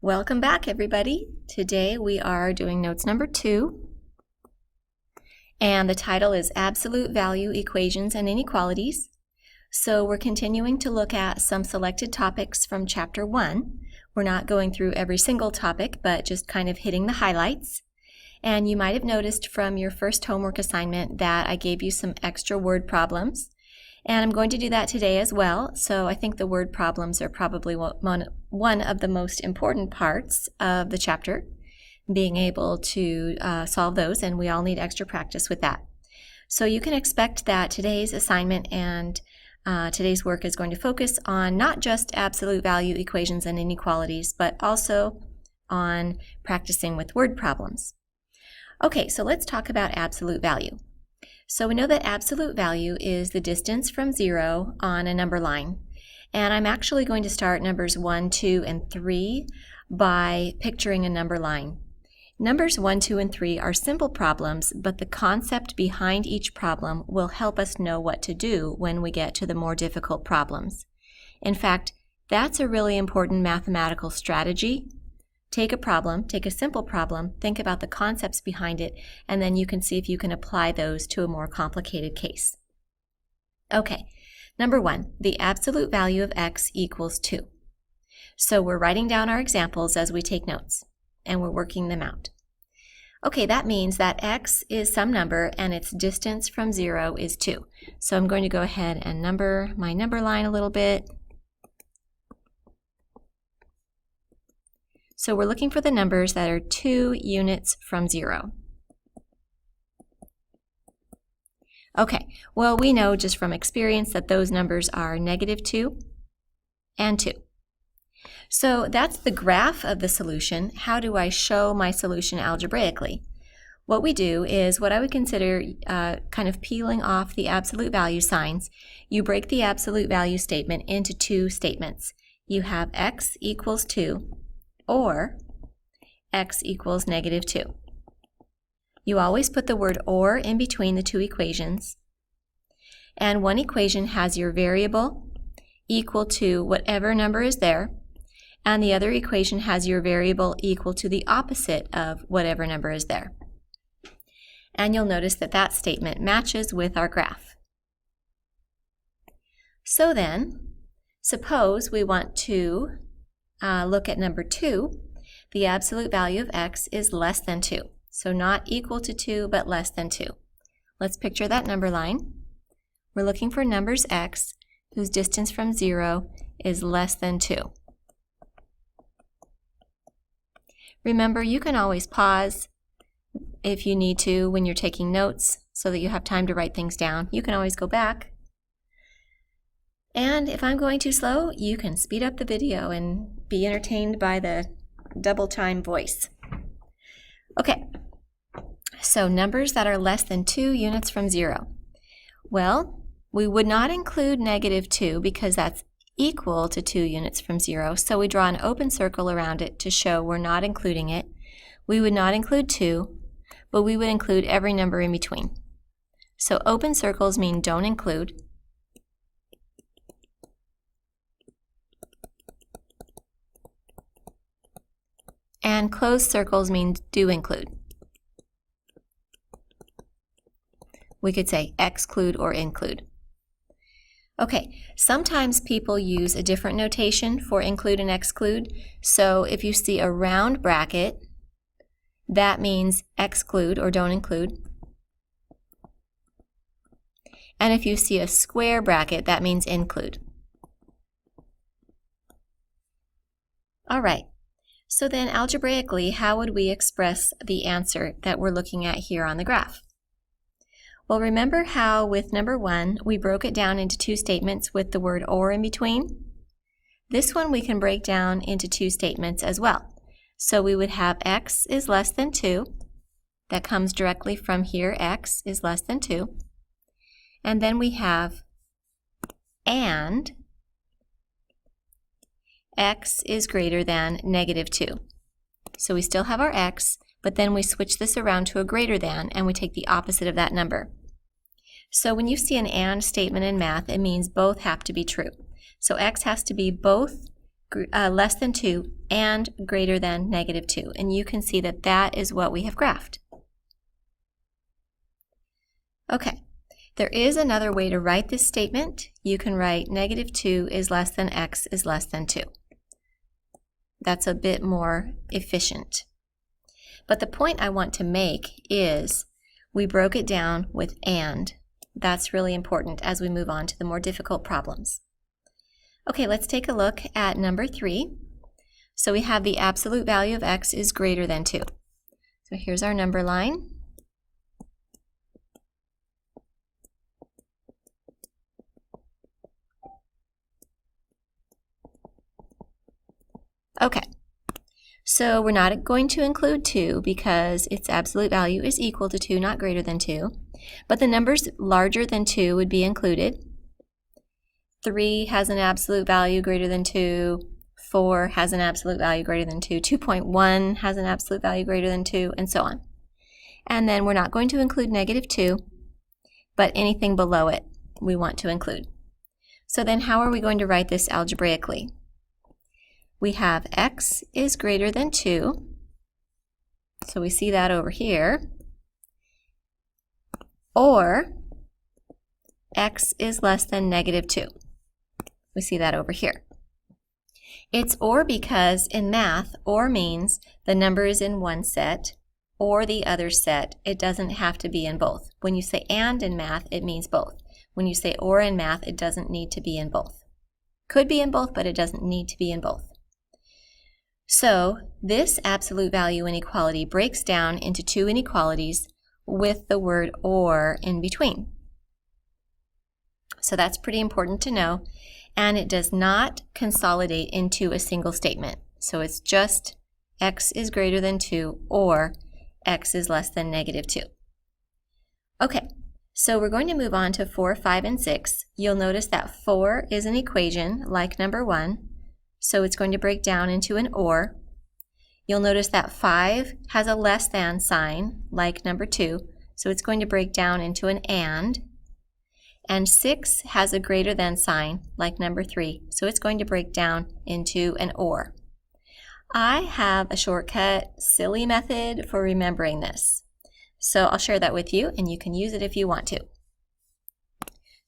Welcome back, everybody. Today we are doing notes number 2, and the title is Absolute Value Equations and Inequalities. So we're continuing to look at some selected topics from Chapter 1. We're not going through every single topic, but just kind of hitting the highlights. And you might have noticed from your first homework assignment that I gave you some extra word problems. And I'm going to do that today as well. So I think the word problems are probably one of the most important parts of the chapter, being able to solve those, and we all need extra practice with that. So you can expect that today's assignment and today's work is going to focus on not just absolute value equations and inequalities, but also on practicing with word problems. Okay, so let's talk about absolute value. So we know that absolute value is the distance from 0 on a number line. And I'm actually going to start numbers 1, 2, and 3 by picturing a number line. Numbers 1, 2, and 3 are simple problems, but the concept behind each problem will help us know what to do when we get to the more difficult problems. In fact, that's a really important mathematical strategy. Take a problem, take a simple problem, think about the concepts behind it, and then you can see if you can apply those to a more complicated case. Okay, number 1, the absolute value of x equals 2. So we're writing down our examples as we take notes, and we're working them out. Okay, that means that x is some number and its distance from 0 is 2. So I'm going to go ahead and number my number line a little bit. So we're looking for the numbers that are 2 units from 0. Okay, well, we know just from experience that those numbers are -2 and 2. So that's the graph of the solution. How do I show my solution algebraically? What we do is what I would consider kind of peeling off the absolute value signs. You break the absolute value statement into 2 statements. You have x equals 2. Or x equals -2. You always put the word or in between the 2 equations. And one equation has your variable equal to whatever number is there, and the other equation has your variable equal to the opposite of whatever number is there. And you'll notice that that statement matches with our graph. So then, suppose we want to look at number 2, the absolute value of x is less than 2. So not equal to 2, but less than 2. Let's picture that number line. We're looking for numbers x whose distance from 0 is less than 2. Remember, you can always pause if you need to when you're taking notes so that you have time to write things down. You can always go back. And if I'm going too slow, you can speed up the video and be entertained by the double time voice. Okay, so numbers that are less than 2 units from 0. Well, we would not include -2 because that's equal to 2 units from 0, so we draw an open circle around it to show we're not including it. We would not include 2, but we would include every number in between. So open circles mean don't include. And closed circles mean do include. We could say exclude or include. Okay, sometimes people use a different notation for include and exclude. So if you see a round bracket, that means exclude or don't include. And if you see a square bracket, that means include. All right. So then algebraically, how would we express the answer that we're looking at here on the graph? Well, remember how with number 1, we broke it down into 2 statements with the word or in between? This one we can break down into 2 statements as well. So we would have x is less than 2. That comes directly from here, x is less than 2. And then we have and x is greater than -2. So we still have our x, but then we switch this around to a greater than, and we take the opposite of that number. So when you see an and statement in math, it means both have to be true. So x has to be both less than 2 and greater than negative 2. And you can see that that is what we have graphed. Okay, there is another way to write this statement. You can write negative 2 is less than x is less than 2. That's a bit more efficient. But the point I want to make is we broke it down with and. That's really important as we move on to the more difficult problems. Okay, let's take a look at number 3. So we have the absolute value of x is greater than 2. So here's our number line. Okay, so we're not going to include 2 because its absolute value is equal to 2, not greater than 2. But the numbers larger than 2 would be included. 3 has an absolute value greater than 2. 4 has an absolute value greater than 2. 2.1 has an absolute value greater than 2, and so on. And then we're not going to include negative 2, but anything below it we want to include. So then how are we going to write this algebraically? We have x is greater than 2, so we see that over here, or x is less than negative 2. We see that over here. It's or because in math, or means the number is in one set or the other set. It doesn't have to be in both. When you say and in math, it means both. When you say or in math, it doesn't need to be in both. Could be in both, but it doesn't need to be in both. So this absolute value inequality breaks down into two inequalities with the word or in between. So that's pretty important to know. And it does not consolidate into a single statement. So it's just x is greater than 2 or x is less than negative 2. Okay, so we're going to move on to 4, 5, and 6. You'll notice that 4 is an equation like number 1. So it's going to break down into an or. You'll notice that 5 has a less than sign, like number 2, so it's going to break down into an and 6 has a greater than sign, like number 3, so it's going to break down into an or. I have a shortcut, silly method for remembering this, so I'll share that with you, and you can use it if you want to.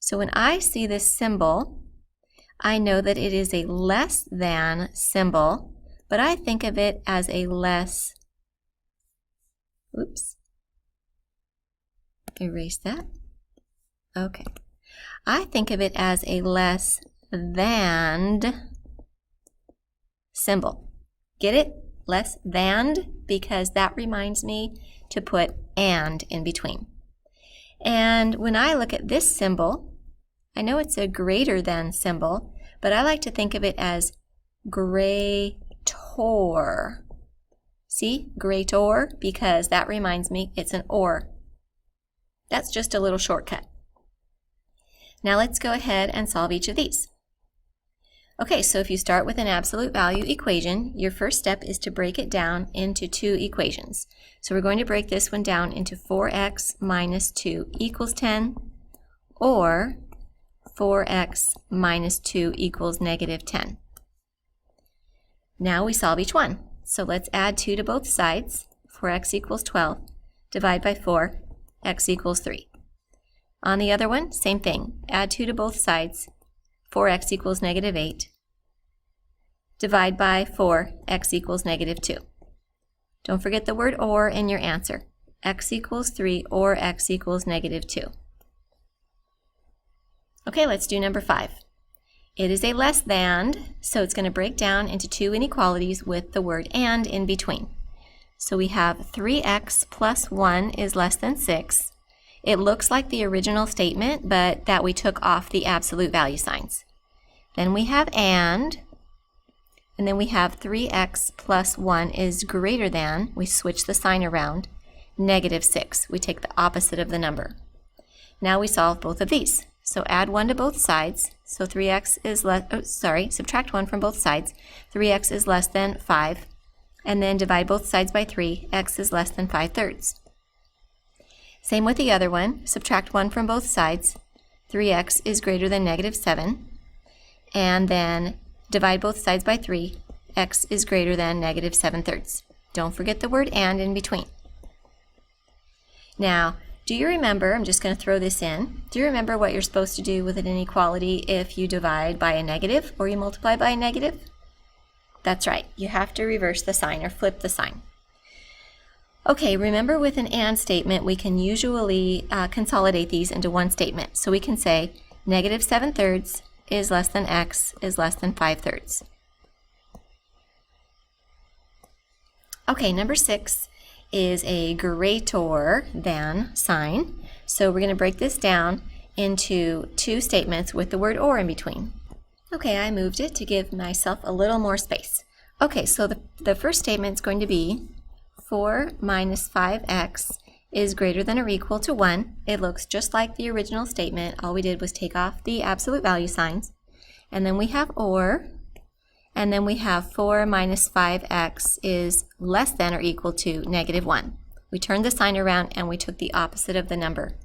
So when I see this symbol, I know that it is a less than symbol, but I think of it as a less, erase that. Okay. I think of it as a less than symbol. Get it? Less than, because that reminds me to put and in between. And when I look at this symbol, I know it's a greater than symbol, but I like to think of it as greater. See, greater, because that reminds me it's an or. That's just a little shortcut. Now let's go ahead and solve each of these. Okay, so if you start with an absolute value equation, your first step is to break it down into two equations. So we're going to break this one down into 4x minus 2 equals 10, or 4x minus 2 equals negative 10. Now we solve each one. So let's add 2 to both sides. 4x equals 12. Divide by 4, x equals 3. On the other one, same thing. Add 2 to both sides. 4x equals negative 8. Divide by 4, x equals negative 2. Don't forget the word or in your answer. X equals 3 or x equals negative 2. Okay, let's do number 5. It is a less than, so it's going to break down into two inequalities with the word and in between. So we have 3x plus 1 is less than 6. It looks like the original statement, but that we took off the absolute value signs. Then we have and then we have 3x plus 1 is greater than, we switch the sign around, negative 6. We take the opposite of the number. Now we solve both of these. So add 1 to both sides. So 3x is subtract 1 from both sides. 3x is less than 5. And then divide both sides by 3. X is less than 5/3. Same with the other one. Subtract 1 from both sides. 3x is greater than negative 7. And then divide both sides by 3, x is greater than negative 7/3. Don't forget the word and in between. Now, do you remember, I'm just going to throw this in, do you remember what you're supposed to do with an inequality if you divide by a negative or you multiply by a negative? That's right, you have to reverse the sign or flip the sign. Okay, remember with an and statement, we can usually consolidate these into one statement. So we can say negative 7/3 is less than x is less than 5/3. Okay, number 6 is a greater than sign. So we're going to break this down into two statements with the word or in between. Okay, I moved it to give myself a little more space. Okay, so the first statement is going to be 4 minus 5x is greater than or equal to 1. It looks just like the original statement. All we did was take off the absolute value signs. And then we have or, and then we have 4 minus 5x is less than or equal to negative 1. We turned the sign around and we took the opposite of the number.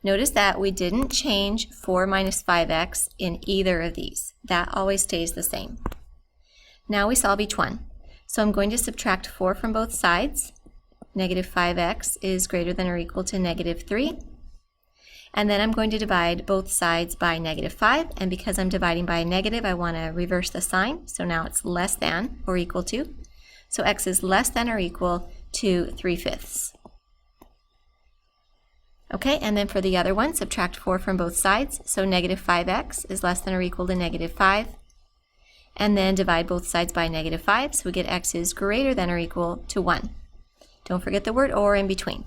Notice that we didn't change 4 minus 5x in either of these. That always stays the same. Now we solve each one. So I'm going to subtract 4 from both sides. Negative 5x is greater than or equal to negative 3. And then I'm going to divide both sides by negative 5. And because I'm dividing by a negative, I want to reverse the sign. So now it's less than or equal to. So x is less than or equal to 3/5. Okay, and then for the other one, subtract 4 from both sides. So negative 5x is less than or equal to negative 5. And then divide both sides by negative 5. So we get x is greater than or equal to 1. Don't forget the word or in between.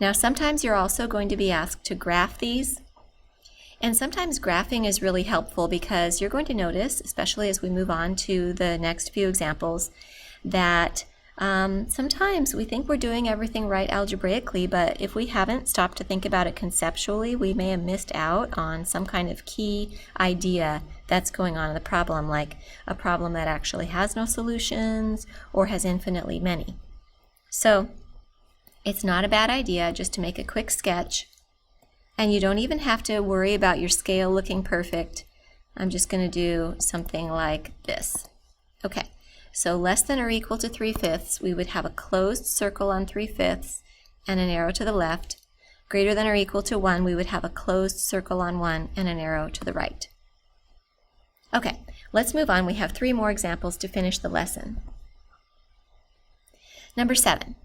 Now sometimes you're also going to be asked to graph these. And sometimes graphing is really helpful because you're going to notice, especially as we move on to the next few examples, that sometimes we think we're doing everything right algebraically, but if we haven't stopped to think about it conceptually, we may have missed out on some kind of key idea that's going on in the problem, like a problem that actually has no solutions or has infinitely many. So it's not a bad idea just to make a quick sketch, and you don't even have to worry about your scale looking perfect. I'm just going to do something like this. Okay, so less than or equal to 3/5, we would have a closed circle on 3/5 and an arrow to the left. Greater than or equal to 1, we would have a closed circle on 1 and an arrow to the right. Okay, let's move on. We have 3 more examples to finish the lesson. Number 7.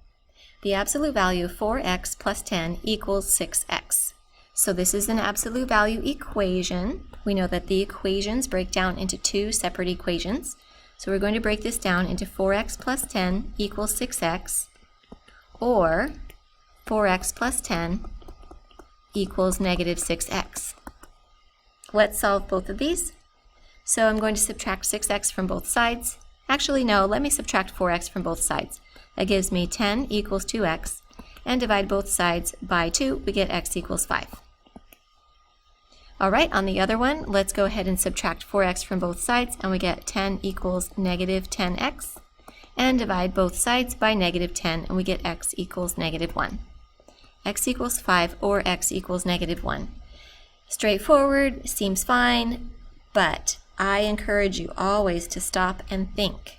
The absolute value of 4x plus 10 equals 6x. So this is an absolute value equation. We know that the equations break down into 2 separate equations. So we're going to break this down into 4x plus 10 equals 6x, or 4x plus 10 equals negative 6x. Let's solve both of these. So I'm going to subtract 6x from both sides. Actually, no, let me subtract 4x from both sides. That gives me 10 equals 2x, and divide both sides by 2, we get x equals 5. All right, on the other one, let's go ahead and subtract 4x from both sides, and we get 10 equals negative 10x, and divide both sides by negative 10, and we get x equals negative 1. X equals 5 or x equals negative 1. Straightforward, seems fine, but I encourage you always to stop and think.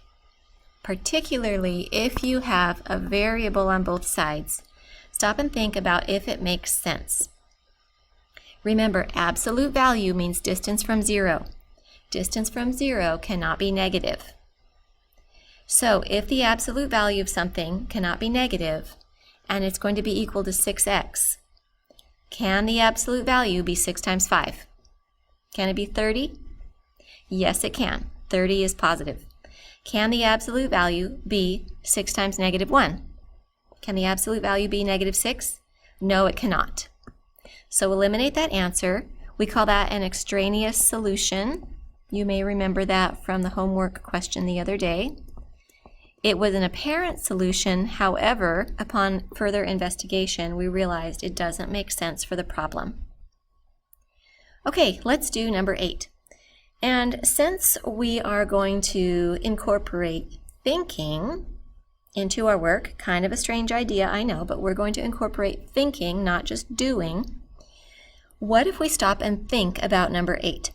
Particularly if you have a variable on both sides, stop and think about if it makes sense. Remember, absolute value means distance from 0. Distance from 0 cannot be negative. So if the absolute value of something cannot be negative, and it's going to be equal to 6x, can the absolute value be 6 times 5? Can it be 30? Yes, it can. 30 is positive. Can the absolute value be 6 times negative 1? Can the absolute value be negative 6? No, it cannot. So eliminate that answer. We call that an extraneous solution. You may remember that from the homework question the other day. It was an apparent solution. However, upon further investigation, we realized it doesn't make sense for the problem. Okay, let's do number 8. And since we are going to incorporate thinking into our work, kind of a strange idea, I know, but we're going to incorporate thinking, not just doing, What if we stop and think about number 8?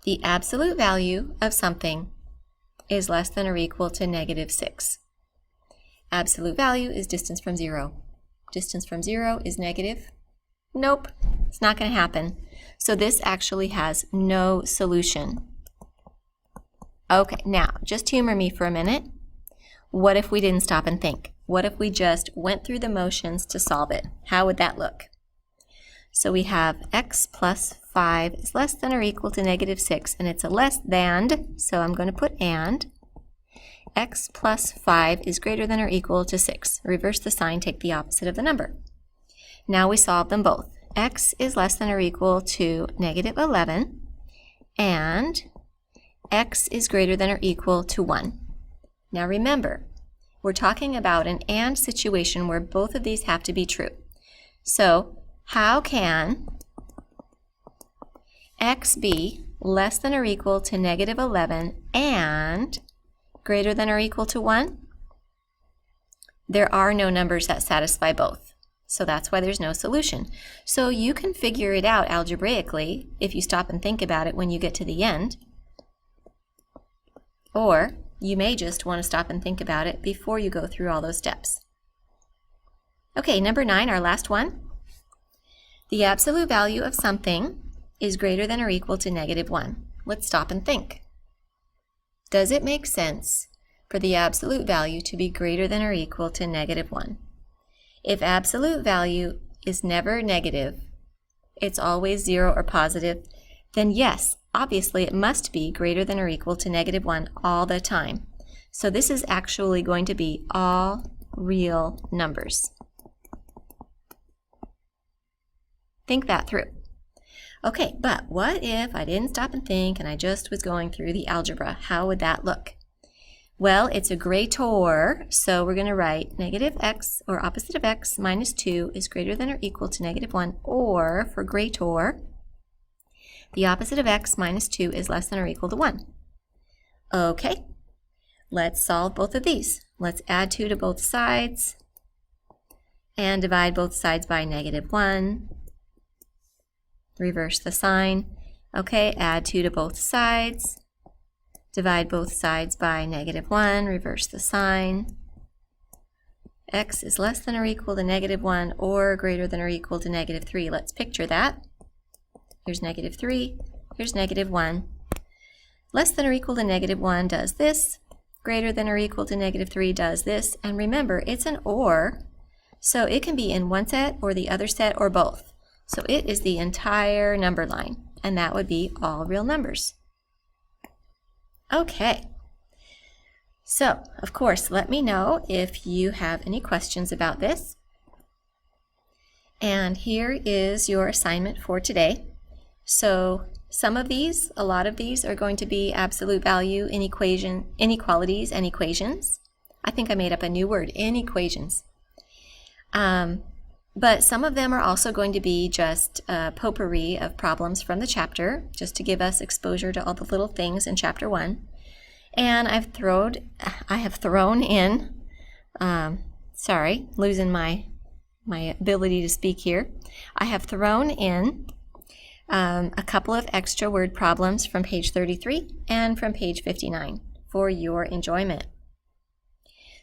The absolute value of something is less than or equal to -6. Absolute value is distance from 0. Distance from 0 is negative. Nope, it's not going to happen. So this actually has no solution. Okay, now just humor me for a minute. What if we didn't stop and think? What if we just went through the motions to solve it? How would that look? So we have x plus 5 is less than or equal to -6, and it's a less than, so I'm going to put and. X plus 5 is greater than or equal to 6. Reverse the sign, take the opposite of the number. Now we solve them both. X is less than or equal to -11, and x is greater than or equal to 1. Now remember, we're talking about an and situation where both of these have to be true. So how can x be less than or equal to -11 and greater than or equal to 1? There are no numbers that satisfy both, so that's why there's no solution. So you can figure it out algebraically if you stop and think about it when you get to the end, or you may just want to stop and think about it before you go through all those steps. Okay, number 9, our last one. The absolute value of something is greater than or equal to -1. Let's stop and think. Does it make sense for the absolute value to be greater than or equal to -1? If absolute value is never negative, it's always 0 or positive, then yes, obviously it must be greater than or equal to -1 all the time. So this is actually going to be all real numbers. Think that through. Okay, but what if I didn't stop and think and I just was going through the algebra? How would that look? Well, it's a greater, so we're going to write -x, or opposite of x, minus 2 is greater than or equal to -1, or for greater, the opposite of x minus 2 is less than or equal to 1. Okay, let's solve both of these. Let's add 2 to both sides and divide both sides by -1. Reverse the sign. Okay, add 2 to both sides. Divide both sides by -1. Reverse the sign. X is less than or equal to -1 or greater than or equal to -3. Let's picture that. Here's -3. Here's -1. Less than or equal to -1 does this. Greater than or equal to -3 does this. And remember, it's an or, so it can be in one set or the other set or both. So it is the entire number line, and that would be all real numbers. Okay. So, of course, let me know if you have any questions about this. And here is your assignment for today. So some of these, a lot of these are going to be absolute value inequalities and equations. I think I made up a new word, inequations. But some of them are also going to be just a potpourri of problems from the chapter, just to give us exposure to all the little things in chapter 1. And I have thrown in, sorry, losing my ability to speak here. I have thrown in a couple of extra word problems from page 33 and from page 59 for your enjoyment.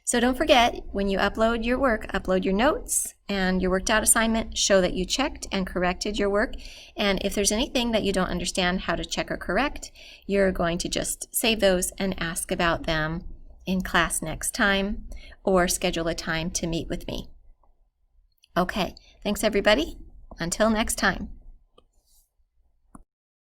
So don't forget, when you upload your work, upload your notes and your worked out assignment, show that you checked and corrected your work. And if there's anything that you don't understand how to check or correct, you're going to just save those and ask about them in class next time, or schedule a time to meet with me. Okay, thanks everybody. Until next time.